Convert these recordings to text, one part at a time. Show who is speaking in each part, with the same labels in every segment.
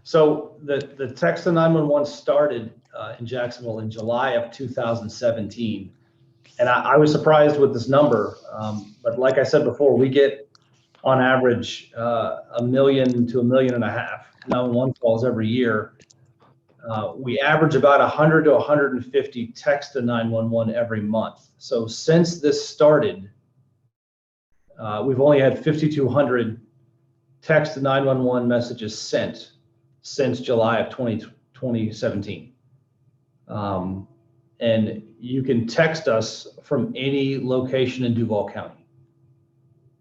Speaker 1: So the Text-to-911 started in Jacksonville in July of 2017. And I was surprised with this number. But like I said before, we get on average 1 million to 1.5 million 911 calls every year. We average about 100 to 150 text to 911 every month. So since this started, we've only had 5,200 text to 911 messages sent since July of 2017. And you can text us from any location in Duval County,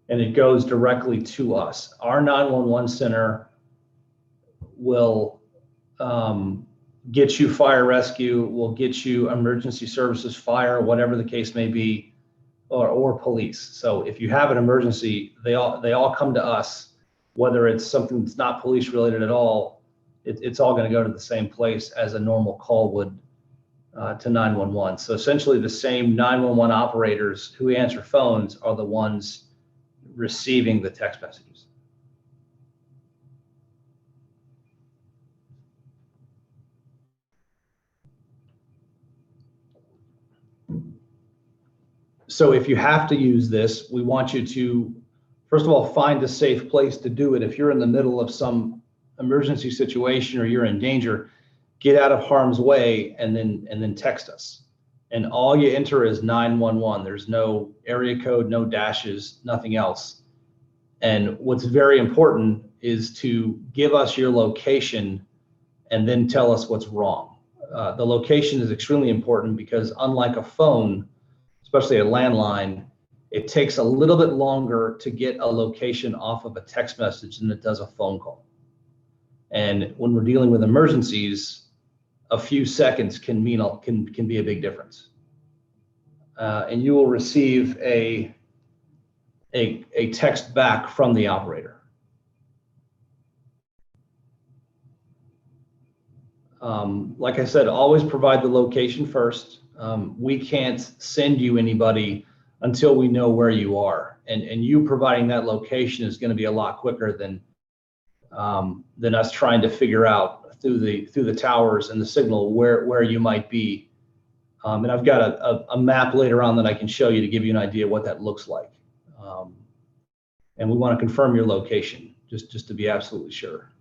Speaker 1: and it goes directly to us. Our 911 center will get you fire rescue, will get you emergency services, fire, whatever the case may be, or police. So if you have an emergency, they all come to us, whether it's something that's not police related at all. It's all going to go to the same place as a normal call would to 911. So essentially the same 911 operators who answer phones are the ones receiving the text messages. So if you have to use this, we want you to, first of all, find a safe place to do it. If you're in the middle of some emergency situation or you're in danger, get out of harm's way and then text us. And all you enter is 911. There's no area code, no dashes, nothing else. And what's very important is to give us your location and then tell us what's wrong. The location is extremely important because unlike a phone, especially a landline, it takes a little bit longer to get a location off of a text message than it does a phone call. And when we're dealing with emergencies, a few seconds can be a big difference. And you will receive a text back from the operator. Like I said, always provide the location first. We can't send you anybody until we know where you are, and you providing that location is going to be a lot quicker than us trying to figure out through the towers and the signal where you might be. And I've got a map later on that I can show you to give you an idea what that looks like. And we want to confirm your location just to be absolutely sure.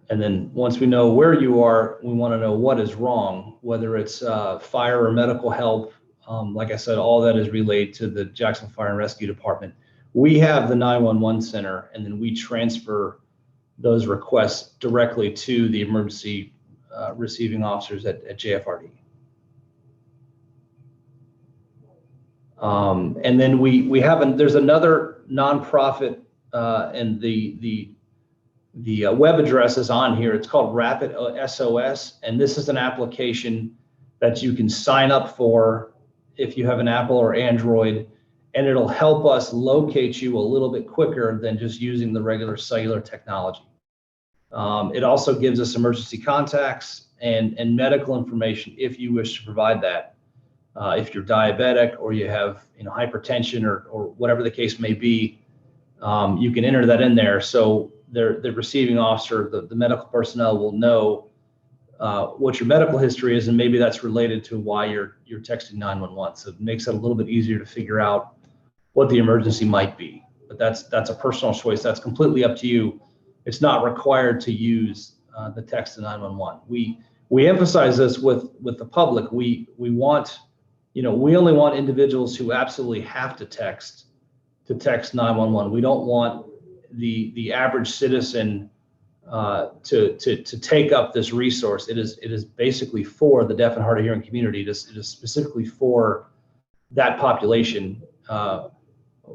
Speaker 1: And then once we know where you are, we want to know what is wrong, whether it's fire or medical help. Like I said, all that is relayed to the Jacksonville Fire and Rescue Department. We have the 911 center, and then we transfer those requests directly to the emergency receiving officers at JFRD. And then there's another nonprofit, and the web address is on here. It's called Rapid SOS, and this is an application that you can sign up for if you have an Apple or Android, and it'll help us locate you a little bit quicker than just using the regular cellular technology. It also gives us emergency contacts and medical information if you wish to provide that. If you're diabetic or you have hypertension or whatever the case may be, you can enter that in there. So the receiving officer, the medical personnel will know what your medical history is, and maybe that's related to why you're texting 911. So it makes it a little bit easier to figure out what the emergency might be. But that's a personal choice. That's completely up to you. It's not required to use the text to 911. We emphasize this with the public. We want, we only want individuals who absolutely have to text 911. We don't want the average citizen to take up this resource. It is basically for the deaf and hard of hearing community. It is specifically for that population.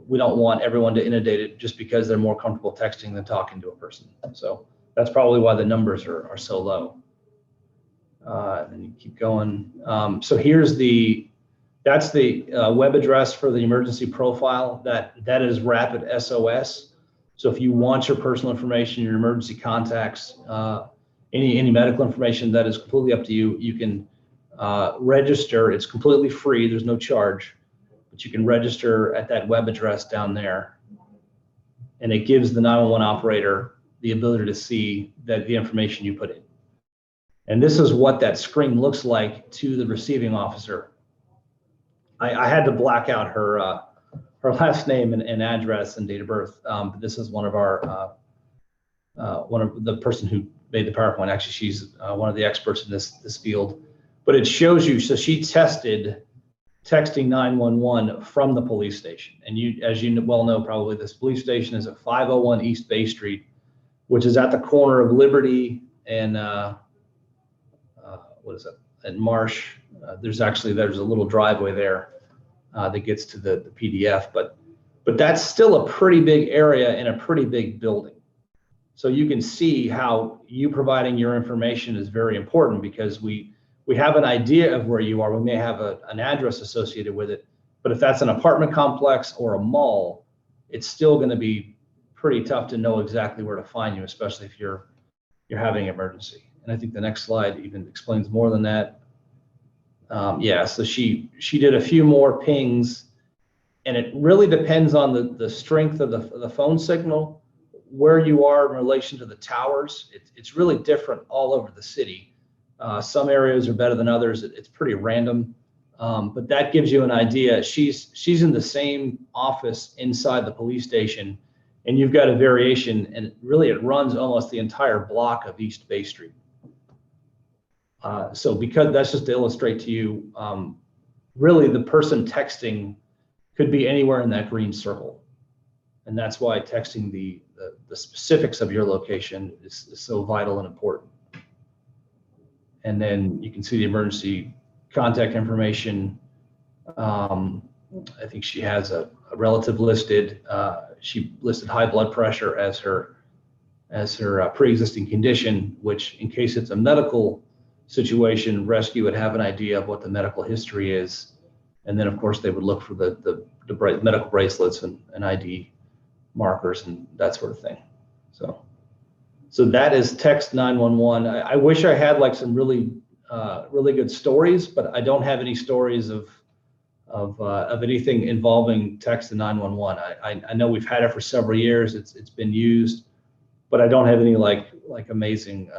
Speaker 1: We don't want everyone to inundate it just because they're more comfortable texting than talking to a person. So that's probably why the numbers are so low. And you keep going. So that's the web address for the emergency profile. That is Rapid SOS. So if you want your personal information, your emergency contacts, any medical information, that is completely up to you. You can register. It's completely free. There's no charge, but you can register at that web address down there, and it gives the 911 operator the ability to see that the information you put in. And this is what that screen looks like to the receiving officer. I had to black out her last name and address and date of birth. But this is one of our one of the person who made the PowerPoint. Actually, she's one of the experts in this field. But it shows you. So she tested texting 911 from the police station, and you, as you well know, probably this police station is at 501 East Bay Street, which is at the corner of Liberty and what is it? And Marsh. There's a little driveway there that gets to the PDF, but that's still a pretty big area in a pretty big building. So you can see how you providing your information is very important, because we have an idea of where you are. We may have an address associated with it, but if that's an apartment complex or a mall, it's still going to be pretty tough to know exactly where to find you, especially if you're having an emergency. And I think the next slide even explains more than that. Yeah, so she did a few more pings, and it really depends on the strength of the phone signal, where you are in relation to the towers. It's really different all over the city. Some areas are better than others. It's pretty random, but that gives you an idea. She's in the same office inside the police station, and you've got a variation, and really it runs almost the entire block of East Bay Street. So because that's just to illustrate to you, really the person texting could be anywhere in that green circle. And that's why texting the specifics of your location is so vital and important. And then you can see the emergency contact information. I think she has a relative listed. She listed high blood pressure as her pre-existing condition, which in case it's a medical situation, rescue would have an idea of what the medical history is. And then of course they would look for the medical bracelets and ID markers and that sort of thing. So that is Text 911. I wish I had like some really good stories, but I don't have any stories of anything involving Text to 911. I know we've had it for several years. It's been used, but I don't have any like amazing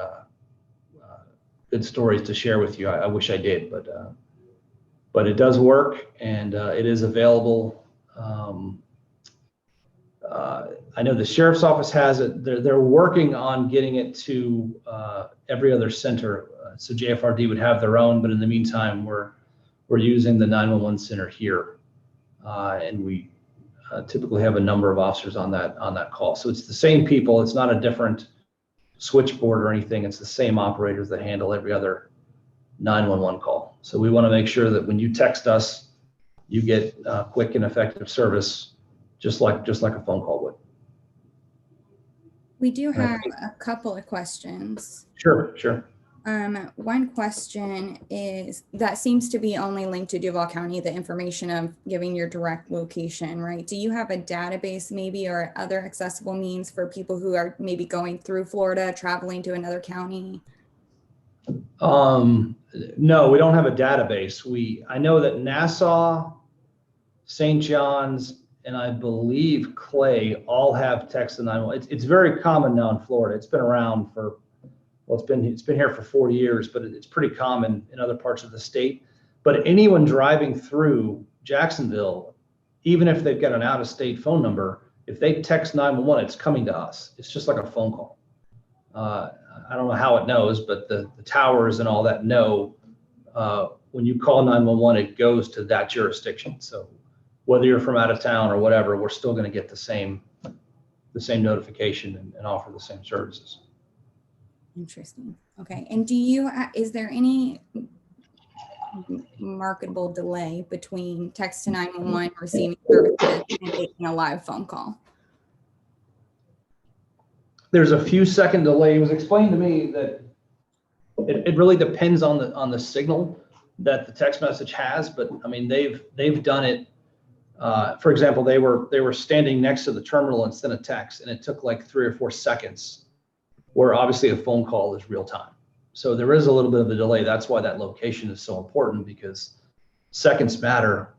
Speaker 1: good stories to share with you. I wish I did, but it does work, and it is available. I know the sheriff's office has it. They're working on getting it to every other center. So JFRD would have their own, but in the meantime, we're using the 911 center here, and we typically have a number of officers on that call. So it's the same people. It's not a different switchboard or anything. It's the same operators that handle every other 911 call. So we want to make sure that when you text us, you get quick and effective service, just like a phone call would.
Speaker 2: We do have a couple of questions.
Speaker 1: Sure.
Speaker 2: One question is that seems to be only linked to Duval County, the information of giving your direct location, right? Do you have a database maybe or other accessible means for people who are maybe going through Florida, traveling to another county?
Speaker 1: No, we don't have a database. I know that Nassau, St. John's, and I believe Clay all have text to 911. It's very common now in Florida. It's been around for, well, it's been here for 40 years, but it's pretty common in other parts of the state. But anyone driving through Jacksonville, even if they've got an out-of-state phone number, if they text 911, it's coming to us. It's just like a phone call. I don't know how it knows, but the towers and all that know when you call 911, it goes to that jurisdiction. So whether you're from out of town or whatever, we're still going to get the same notification and offer the same services.
Speaker 2: Interesting. Okay. And is there any marketable delay between text to 911 receiving services and taking a live phone call?
Speaker 1: There's a few second delay. It was explained to me that it really depends on the signal that the text message has, but I mean they've done it. For example, they were standing next to the terminal and sent a text, and it took like 3 or 4 seconds, where obviously a phone call is real time. So there is a little bit of a delay. That's why that location is so important, because seconds matter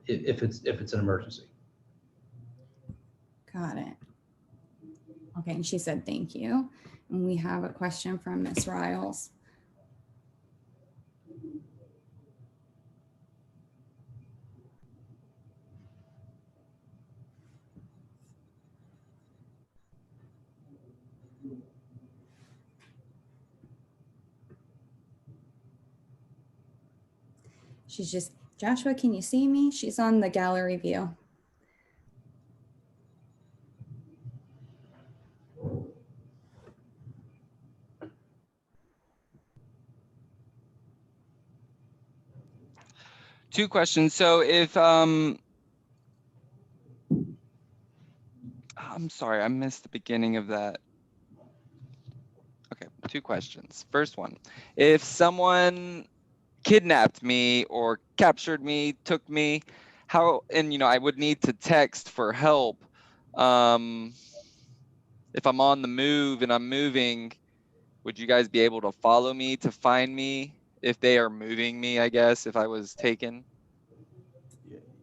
Speaker 1: if it's an emergency.
Speaker 2: Got it. Okay, and she said thank you. And we have a question from Miss Riles. She's just, Joshua, can you see me? She's on the gallery view.
Speaker 3: Two questions. So if I'm sorry, I missed the beginning of that. Okay, two questions. First one, if someone kidnapped me or captured me, took me, how, and I would need to text for help. If I'm on the move and I'm moving, would you guys be able to follow me to find me if they are moving me, I guess, if I was taken?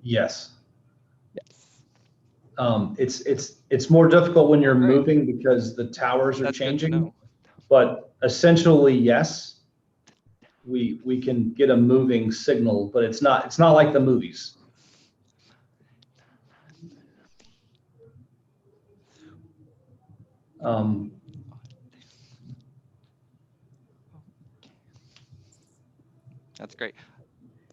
Speaker 1: Yes.
Speaker 3: Yes.
Speaker 1: It's more difficult when you're
Speaker 3: All right.
Speaker 1: moving because the towers are
Speaker 3: That's good to
Speaker 1: changing,
Speaker 3: know.
Speaker 1: but essentially, yes, we can get a moving signal, but it's not like the movies.
Speaker 3: That's great.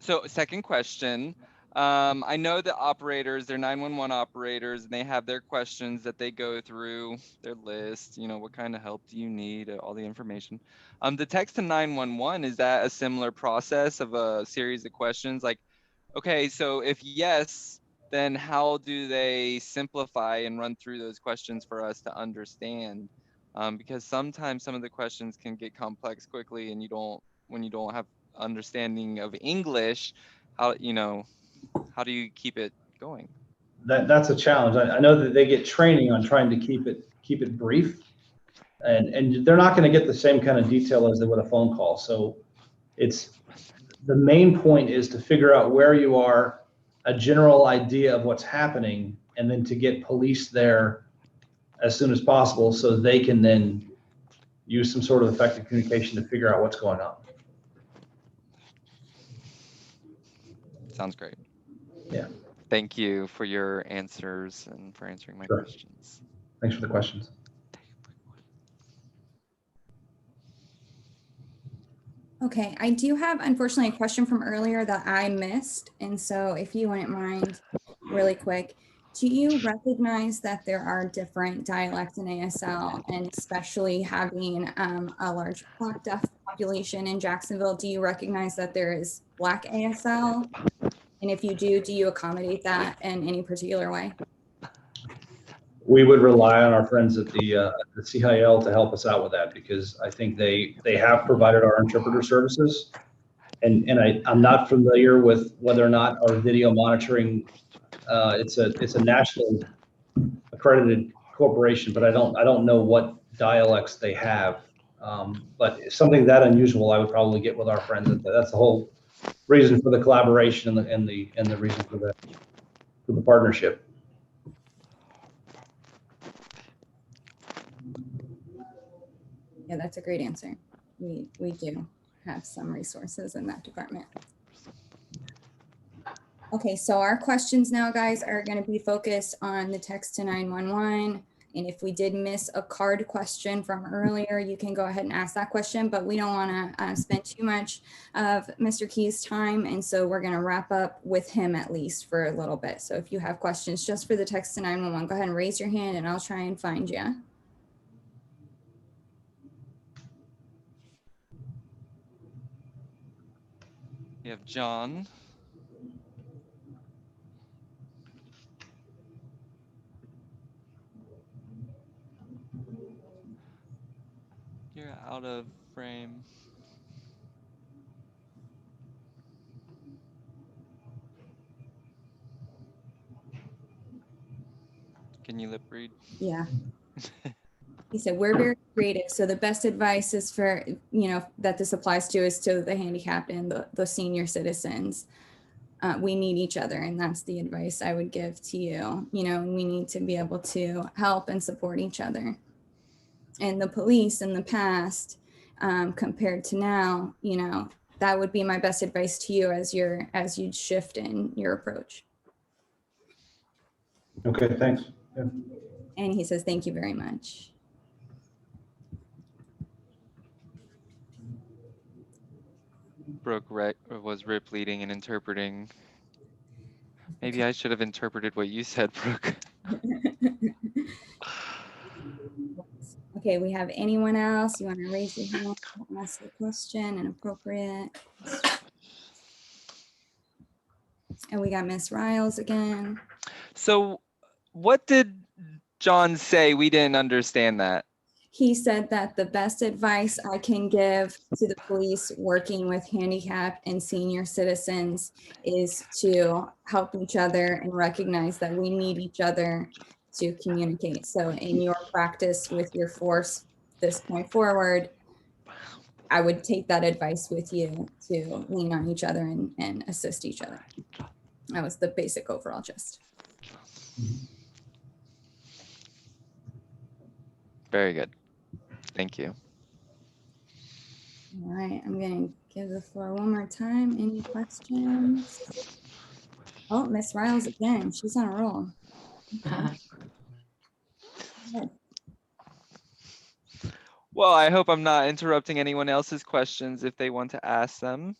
Speaker 3: So second question, I know that operators, they're 911 operators, and they have their questions that they go through, their list, what kind of help do you need, all the information. The text to 911, is that a similar process of a series of questions? Like, okay, so if yes, then how do they simplify and run through those questions for us to understand? Because sometimes some of the questions can get complex quickly, and when you don't have understanding of English, how do you keep it going?
Speaker 1: That's a challenge. I know that they get training on trying to keep it brief, and they're not going to get the same kind of detail as they would a phone call. So it's the main point is to figure out where you are, a general idea of what's happening, and then to get police there as soon as possible so they can then use some sort of effective communication to figure out what's going on.
Speaker 3: Sounds great.
Speaker 1: Yeah.
Speaker 3: Thank you for your answers and for answering my
Speaker 1: Sure.
Speaker 3: questions.
Speaker 1: Thanks for the questions.
Speaker 2: Okay, I do have, unfortunately, a question from earlier that I missed. And so if you wouldn't mind really quick, do you recognize that there are different dialects in ASL, and especially having a large Black deaf population in Jacksonville, do you recognize that there is Black ASL? And if you do you accommodate that in any particular way?
Speaker 1: We would rely on our friends at the CIL to help us out with that, because I think they have provided our interpreter services. And I'm not familiar with whether or not our video monitoring, it's a national accredited corporation, but I don't know what dialects they have. But something that unusual, I would probably get with our friends. That's the whole reason for the collaboration and the reason for the partnership.
Speaker 2: Yeah, that's a great answer. We do have some resources in that department. Okay, so our questions now, guys, are going to be focused on the text to 911. And if we did miss a card question from earlier, you can go ahead and ask that question, but we don't want to spend too much of Mr. Key's time. And so we're going to wrap up with him at least for a little bit. So if you have questions just for the text to 911, go ahead and raise your hand and I'll try and find you.
Speaker 3: We have John. You're out of frame. Can you lip read?
Speaker 2: Yeah. He said, we're very creative. So the best advice is for, that this applies to is to the handicapped and the senior citizens. We need each other. And that's the advice I would give to you. We need to be able to help and support each other. and the police in the past compared to now, that would be my best advice to you as you shift in your approach.
Speaker 1: Okay, thanks. Yeah.
Speaker 2: And he says, thank you very much.
Speaker 3: Brooke was rip leading and interpreting. Maybe I should have interpreted what you said, Brooke.
Speaker 2: Okay, we have anyone else? You want to raise your hand, ask a question, an appropriate. And we got Miss Riles again.
Speaker 3: So what did John say? We didn't understand that.
Speaker 2: He said that the best advice I can give to the police working with handicapped and senior citizens is to help each other and recognize that we need each other to communicate. So in your practice with your force this point forward, I would take that advice with you to lean on each other and assist each other. That was the basic overall gist.
Speaker 3: Very good. Thank you.
Speaker 2: All right, I'm going to give the floor one more time. Any questions? Oh, Miss Riles again. She's on a roll. Okay.
Speaker 3: Well, I hope I'm not interrupting anyone else's questions if they want to ask them.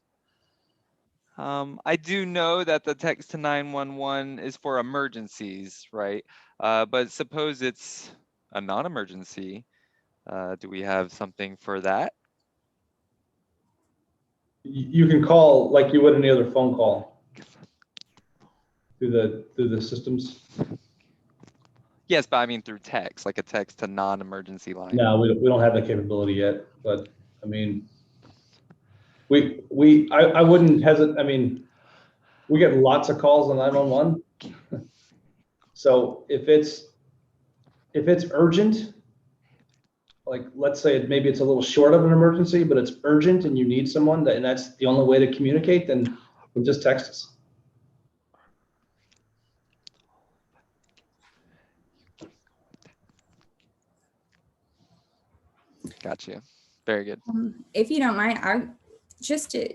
Speaker 3: I do know that the text to 911 is for emergencies, right? But suppose it's a non-emergency. Do we have something for that?
Speaker 1: You can call like you would any other phone call through the systems.
Speaker 3: Yes, but I mean through text, like a text to non-emergency line.
Speaker 1: No, we don't have that capability yet, but I mean, I wouldn't hesitate. I mean, we get lots of calls on 911. So if it's urgent, like let's say maybe it's a little short of an emergency, but it's urgent and you need someone and that's the only way to communicate, then just text us.
Speaker 3: Got you. Very good.
Speaker 2: If you don't mind, I just to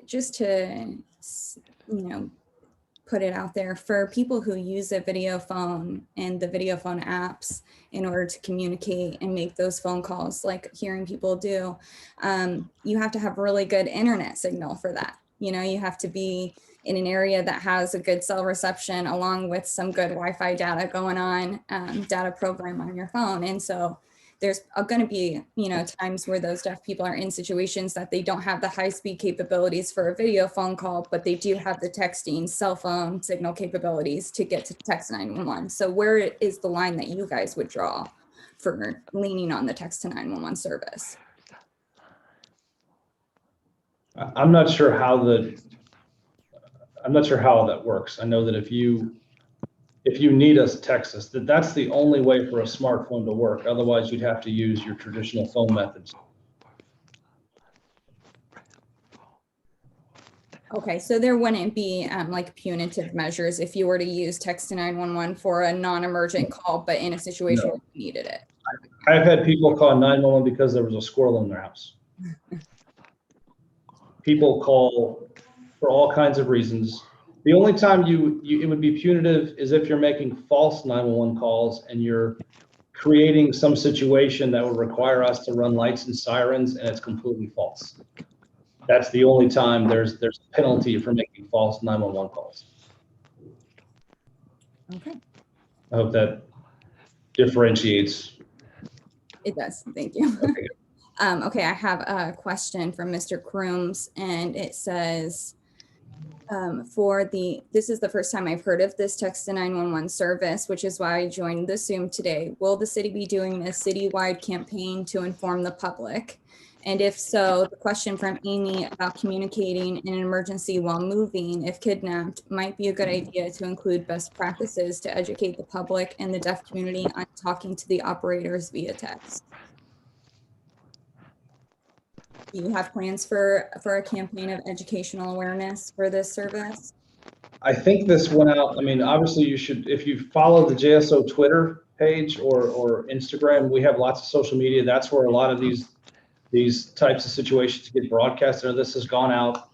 Speaker 2: put it out there for people who use a video phone and the video phone apps in order to communicate and make those phone calls like hearing people do, you have to have really good internet signal for that. You have to be in an area that has a good cell reception along with some good Wi-Fi data going on, data program on your phone. And so there's going to be, times where those deaf people are in situations that they don't have the high-speed capabilities for a video phone call, but they do have the texting cell phone signal capabilities to get to text 911. So where is the line that you guys would draw for leaning on the text to 911 service?
Speaker 1: I'm not sure how that works. I know that if you need us, text us. That's the only way for a smartphone to work. Otherwise, you'd have to use your traditional phone methods.
Speaker 2: Okay, so there wouldn't be like punitive measures if you were to use text to 911 for a non-emergent call, but in a situation where you needed it.
Speaker 1: I've had people call 911 because there was a squirrel in their house. People call for all kinds of reasons. The only time it would be punitive is if you're making false 911 calls and you're creating some situation that would require us to run lights and sirens and it's completely false. That's the only time there's a penalty for making false 911 calls.
Speaker 2: Okay.
Speaker 1: I hope that differentiates.
Speaker 2: It does. Thank you.
Speaker 1: Okay.
Speaker 2: Okay, I have a question from Mr. Crooms, and it says, this is the first time I've heard of this text to 911 service, which is why I joined the Zoom today. Will the city be doing a citywide campaign to inform the public? And if so, the question from Amy about communicating in an emergency while moving, if kidnapped, might be a good idea to include best practices to educate the public and the deaf community on talking to the operators via text. Do you have plans for a campaign of educational awareness for this service?
Speaker 1: I think this went out. I mean, obviously you should, if you follow the JSO Twitter page or Instagram. We have lots of social media. That's where a lot of these types of situations get broadcasted. And this has gone out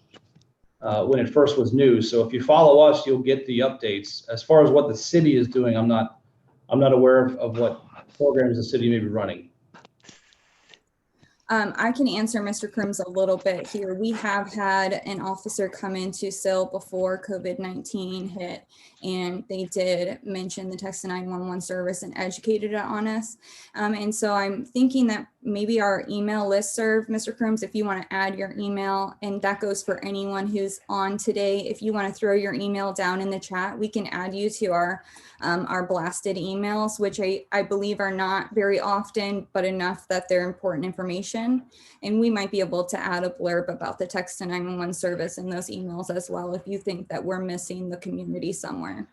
Speaker 1: when it first was new. So if you follow us, you'll get the updates. As far as what the city is doing, I'm not aware of what programs the city may be running.
Speaker 2: I can answer Mr. Crooms a little bit here. We have had an officer come into CIL before COVID-19 hit, and they did mention the Text-to-911 service and educated it on us. And so I'm thinking that maybe our email listserv, Mr. Crooms, if you want to add your email, and that goes for anyone who's on today. If you want to throw your email down in the chat, we can add you to our blasted emails, which I believe are not very often, but enough that they're important information. And we might be able to add a blurb about the Text-to-911 service in those emails as well, if you think that we're missing the community somewhere.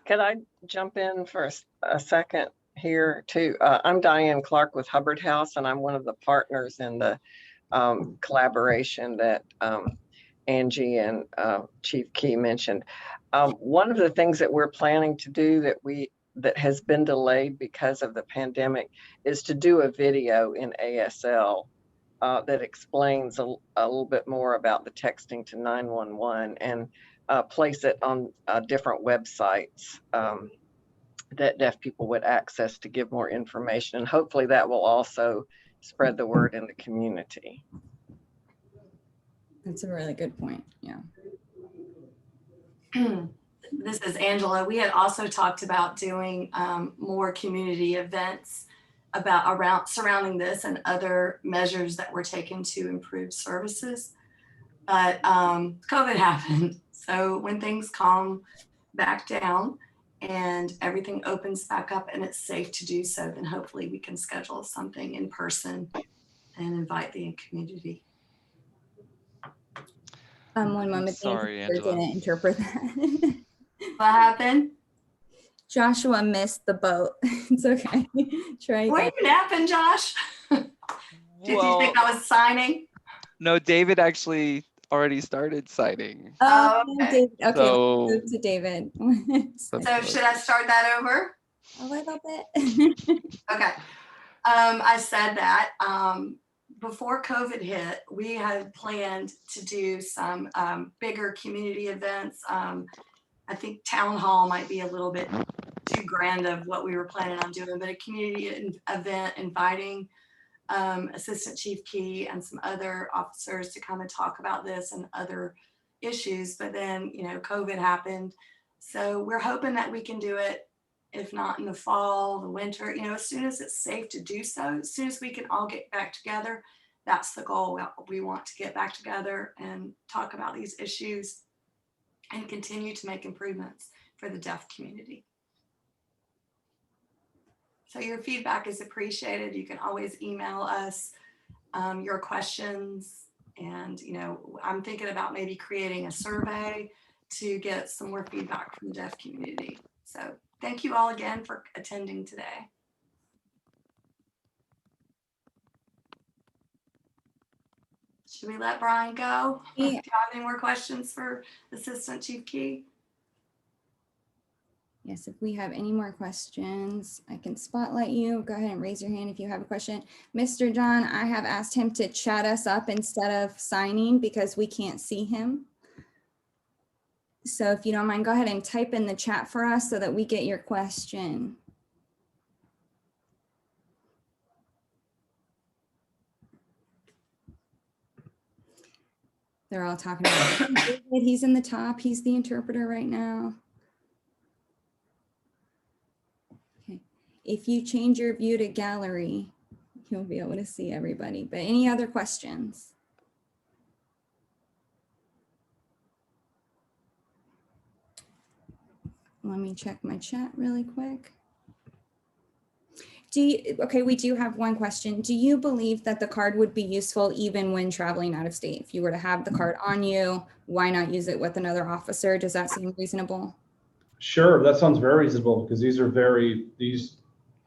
Speaker 4: Could I jump in for a second here too? I'm Diane Clark with Hubbard House, and I'm one of the partners in the collaboration that Angie and Chief Key mentioned. One of the things that we're planning to do that has been delayed because of the pandemic is to do a video in ASL that explains a little bit more about the texting to 911 and place it on different websites that deaf people would access to give more information. And hopefully that will also spread the word in the community.
Speaker 2: That's a really good point. Yeah.
Speaker 5: This is Angela. We had also talked about doing more community events surrounding this and other measures that were taken to improve services. But COVID happened. So when things calm back down and everything opens back up and it's safe to do so, then hopefully we can schedule something in person and invite the community.
Speaker 2: One moment.
Speaker 3: Sorry,
Speaker 2: Angela
Speaker 3: Angela.
Speaker 2: didn't interpret that.
Speaker 5: What happened?
Speaker 2: Joshua missed the boat. It's okay. Try
Speaker 5: Were
Speaker 2: again.
Speaker 5: you napping, Josh? Did you think I was signing?
Speaker 3: No, David actually already started signing.
Speaker 2: Oh,
Speaker 5: okay.
Speaker 2: David. Okay,
Speaker 3: So-
Speaker 2: let's move to David.
Speaker 5: So should I start that over?
Speaker 2: A little bit.
Speaker 5: Okay. I said that before COVID hit, we had planned to do some bigger community events. I think town hall might be a little bit too grand of what we were planning on doing, but a community event inviting Assistant Chief Key and some other officers to come and talk about this and other issues. But then, COVID happened. So we're hoping that we can do it, if not in the fall, the winter, as soon as it's safe to do so, as soon as we can all get back together. That's the goal. We want to get back together and talk about these issues and continue to make improvements for the deaf community. So your feedback is appreciated. You can always email us your questions. And, I'm thinking about maybe creating a survey to get some more feedback from the deaf community. So thank you all again for attending today. Should we let Brian go? Do you have any more questions for Assistant Chief Key?
Speaker 2: Yes, if we have any more questions, I can spotlight you. Go ahead and raise your hand if you have a question. Mr. John, I have asked him to chat us up instead of signing because we can't see him. So if you don't mind, go ahead and type in the chat for us so that we get your question. They're all talking about David. He's in the top. He's the interpreter right now. Okay. If you change your view to gallery, you'll be able to see everybody. But any other questions? Let me check my chat really quick. Okay, we do have one question. Do you believe that the card would be useful even when traveling out of state? If you were to have the card on you, why not use it with another officer? Does that seem reasonable?
Speaker 1: Sure, that sounds very reasonable because these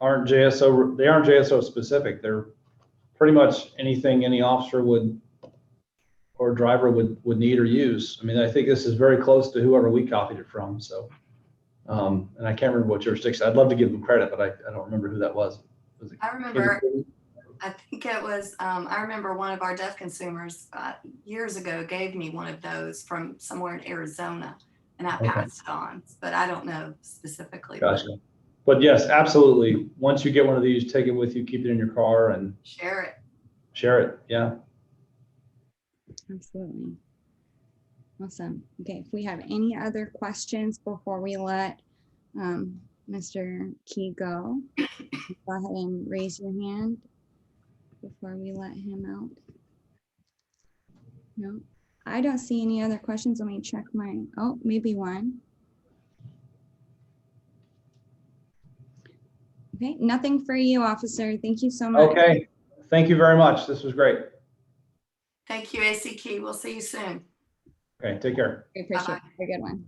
Speaker 1: aren't JSO, they aren't JSO specific. They're pretty much anything any officer would or driver would need or use. I mean, I think this is very close to whoever we copied it from. So And I can't remember what jurisdiction. I'd love to give them credit, but I don't remember who that was. Was it?
Speaker 5: I remember, I think it was, I remember one of our deaf consumers years ago gave me one of those from somewhere in Arizona, and I
Speaker 1: Okay.
Speaker 5: passed it on, but I don't know specifically.
Speaker 1: Gotcha. But yes, absolutely. Once you get one of these, take it with you, keep it in your car and
Speaker 5: Share it.
Speaker 1: share it. Yeah.
Speaker 2: Absolutely. Awesome. Okay, if we have any other questions before we let Mr. Key go ahead and raise your hand before we let him out. No, I don't see any other questions. Let me check my, oh, maybe one. Okay, nothing for you, officer. Thank you so much.
Speaker 1: Okay. Thank you very much. This was great.
Speaker 5: Thank you, AC Key. We'll see you soon.
Speaker 1: Okay. Take care.
Speaker 2: I appreciate it.
Speaker 5: Bye-bye.
Speaker 2: Have a good one.